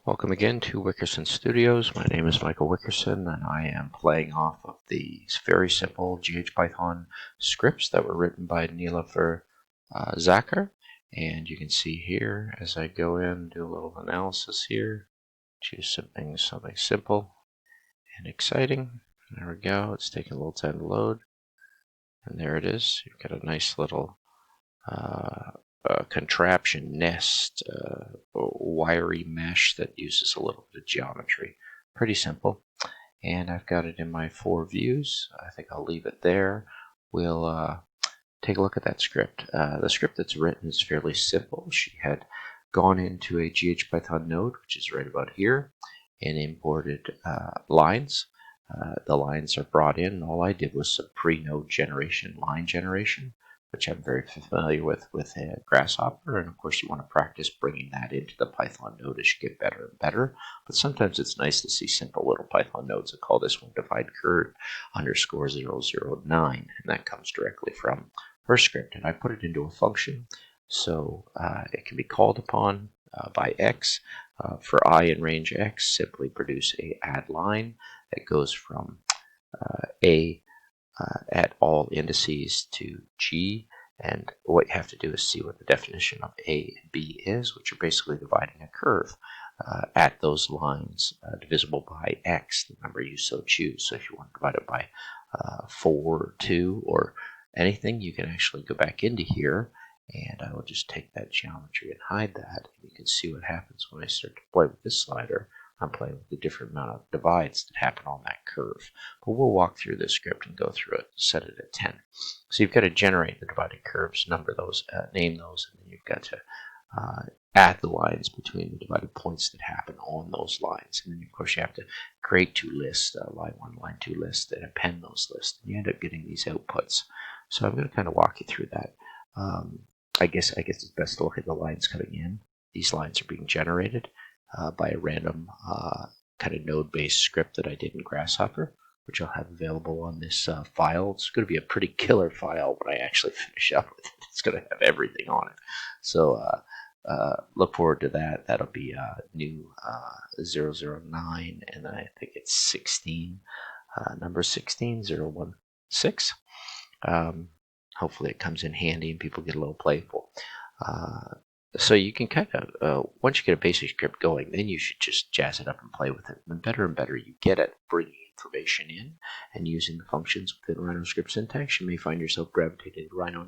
Welcome again to Wickerson Studios. My name is Michael Wickerson, and I am playing off of these very simple GH scripts that were written by Niloofar Zaker. And you can see here, as I go in, do a little analysis here, choose something simple and exciting. There we go. It's taking a little time to load. And there it is. You've got a nice little contraption nest, wiry mesh that uses a little bit of geometry. Pretty simple. And I've got it in my 4 views. I think I'll leave it there. We'll take a look at that script. The script that's written is fairly simple. She had gone into a GH node, which is right about here, and imported lines. The lines are brought in, and all I did was some pre-node generation, line generation, which I'm very familiar with Grasshopper, and of course you want to practice bringing that into the Python node as you get better and better. But sometimes it's nice to see simple little Python nodes. I call this one divide curve _009, and that comes directly from her script, and I put it into a function, so it can be called upon by x. For I in range x, simply produce a add line that goes from a at all indices to G, and what you have to do is see what the definition of A and B is, which are basically dividing a curve at those lines divisible by X, the number you so choose. So if you want to divide it by 4 or 2 or anything, you can actually go back into here, and I will just take that geometry and hide that, and you can see what happens when I start to play with this slider. I'm playing with the different amount of divides that happen on that curve. But we'll walk through this script and go through it, set it at 10. So you've got to generate the divided curves, number those, name those, and then you've got to add the lines between the divided points that happen on those lines. And then, of course, you have to create 2 lists, line 1, line 2 lists, and append those lists. And you end up getting these outputs. So I'm going to kind of walk you through that. I guess it's best to look at the lines coming in. These lines are being generated by a random kind of node-based script that I did in Grasshopper, which I'll have available on this file. It's going to be a pretty killer file when I actually finish up with it. It's going to have everything on it. So look forward to that. That'll be new 009, and I think it's 16, number 16, 016. Hopefully it comes in handy and people get a little playful. So you can kind of, once you get a basic script going, then you should just jazz it up and play with it. And the better you get at bringing information in and using the functions within Rhino script syntax, you may find yourself gravitating to Rhino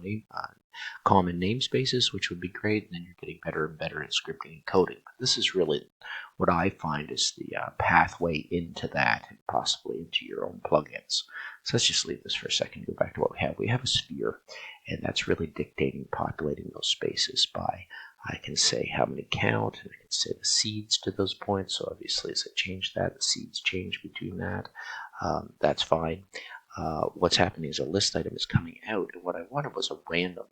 common namespaces, which would be great, and then you're getting better and better at scripting and coding. But this is really what I find is the pathway into that and possibly into your own plugins. So let's just leave this for a second and go back to what we have. We have a sphere, and that's really dictating, populating those spaces by, I can say how many count, and I can say the seeds to those points. So obviously as I change that, the seeds change between that. That's fine. What's happening is a list item is coming out, and what I wanted was a random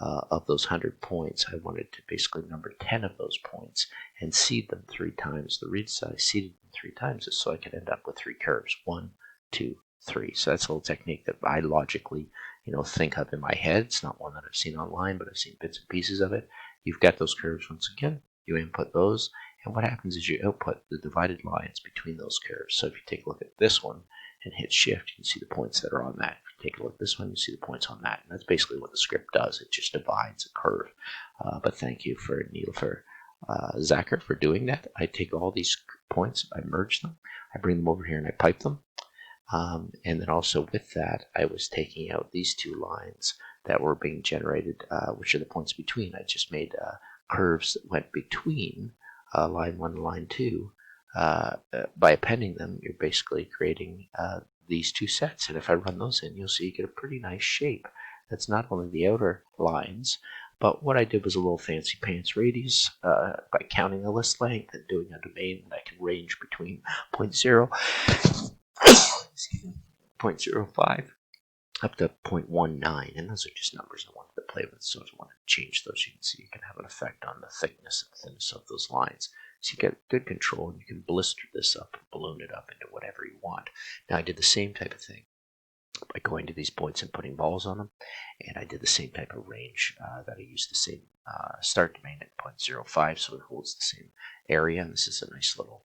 of those 100 points. I wanted to basically number 10 of those points and seed them 3 times. The reason I seeded them 3 times is so I could end up with 3 curves, 1, 2, 3. So that's a little technique that I logically, think of in my head. It's not one that I've seen online, but I've seen bits and pieces of it. You've got those curves once again. You input those, and what happens is you output the divided lines between those curves. So if you take a look at this one and hit shift, you can see the points that are on that. If you take a look at this one, you see the points on that. And that's basically what the script does. It just divides a curve. But thank you for Niloofar Zaker for doing that. I take all these points, I merge them, I bring them over here and I pipe them. And then also with that, I was taking out these 2 lines that were being generated, which are the points between. I just made curves that went between line 1 and line 2. By appending them, you're basically creating these 2 sets. And if I run those in, you'll see you get a pretty nice shape. That's not only the outer lines, but what I did was a little fancy pants radius by counting the list length and doing a domain that I can range between 0.0 0.05 up to 0.19, and those are just numbers I wanted to play with. So if you want to change those, you can see you can have an effect on the thickness and thinness of those lines. So you get good control, and you can blister this up and balloon it up into whatever you want. Now I did the same type of thing by going to these points and putting balls on them. And I did the same type of range that I used the same start domain at 0.05, so it holds the same area. And this is a nice little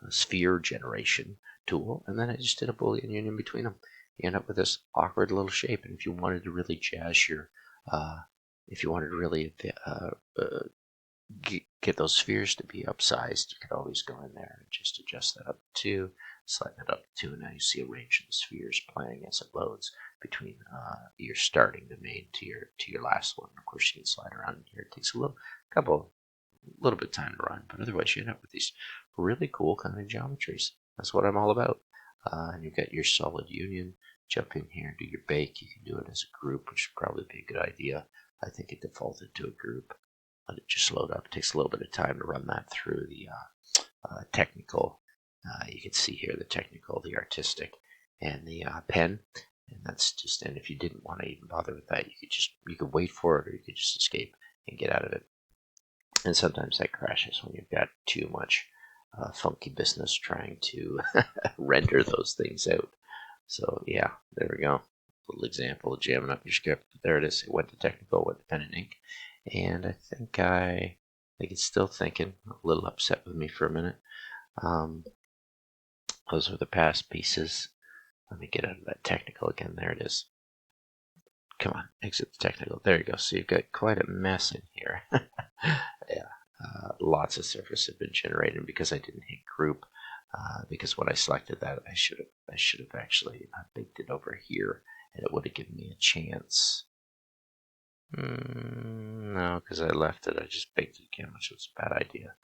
sphere generation tool. And then I just did a Boolean union between them. You end up with this awkward little shape. And if you wanted to really jazz your, if you wanted to really get those spheres to be upsized, you could always go in there and just adjust that up to 2, slide that up to 2, and now you see a range of the spheres playing as it loads between your starting domain to your last one. Of course, you can slide around here. It takes a little bit of time to run, but otherwise you end up with these really cool kind of geometries. That's what I'm all about. And you got your solid union. Jump in here and do your bake. You can do it as a group, which would probably be a good idea. I think it defaulted to a group. Let it just load up. It takes a little bit of time to run that through the technical. You can see here the technical, the artistic, and the pen. And that's just. And if you didn't want to even bother with that, you could wait for it, or you could just escape and get out of it. And sometimes that crashes when you've got too much funky business trying to render those things out. So yeah, there we go. Little example of jamming up your script. There it is. It went to technical, went to pen and ink. And I think it's still thinking, a little upset with me for a minute. Those are the past pieces. Let me get out of that technical again. There it is. Come on, exit the technical. There you go. So you've got quite a mess in here. Yeah, lots of surface have been generated because I didn't hit group. Because when I selected that, I should have actually baked it over here, and it would have given me a chance. No, because I left it. I just baked it again, which was a bad idea.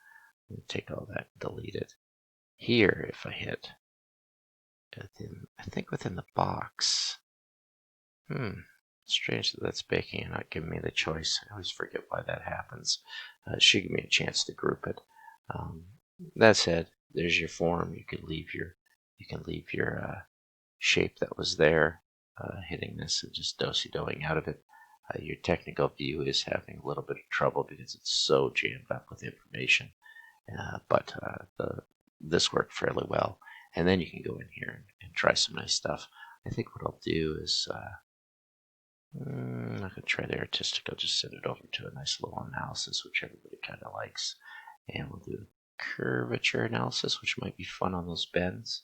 I'm going to take all that and delete it. Here, if I hit, I think within the box. Strange that that's baking and not giving me the choice. I always forget why that happens. It should give me a chance to group it. That said, there's your form. You can leave your shape that was there, hitting this and just do-si-doing out of it. Your technical view is having a little bit of trouble because it's so jammed up with information. But this worked fairly well. And then you can go in here and try some nice stuff. I think what I'll do is, I'm not going to try the artistic. I'll just send it over to a nice little analysis, which everybody kind of likes. And we'll do a curvature analysis, which might be fun on those bends.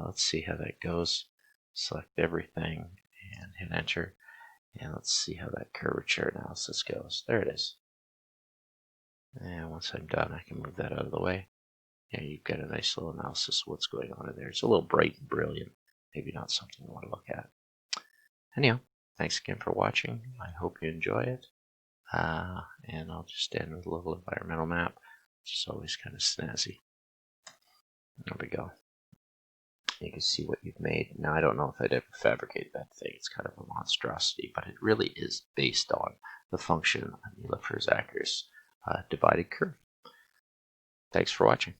Let's see how that goes. Select everything and hit enter. And let's see how that curvature analysis goes. There it is. And once I'm done, I can move that out of the way. Yeah, you've got a nice little analysis of what's going on in there. It's a little bright and brilliant. Maybe not something you want to look at. Anyhow, thanks again for watching. I hope you enjoy it. And I'll just end with a little environmental map, which is always kind of snazzy. There we go. You can see what you've made. Now, I don't know if I'd ever fabricate that thing. It's kind of a monstrosity, but it really is based on the function of Niloofar Zaker's divided curve. Thanks for watching.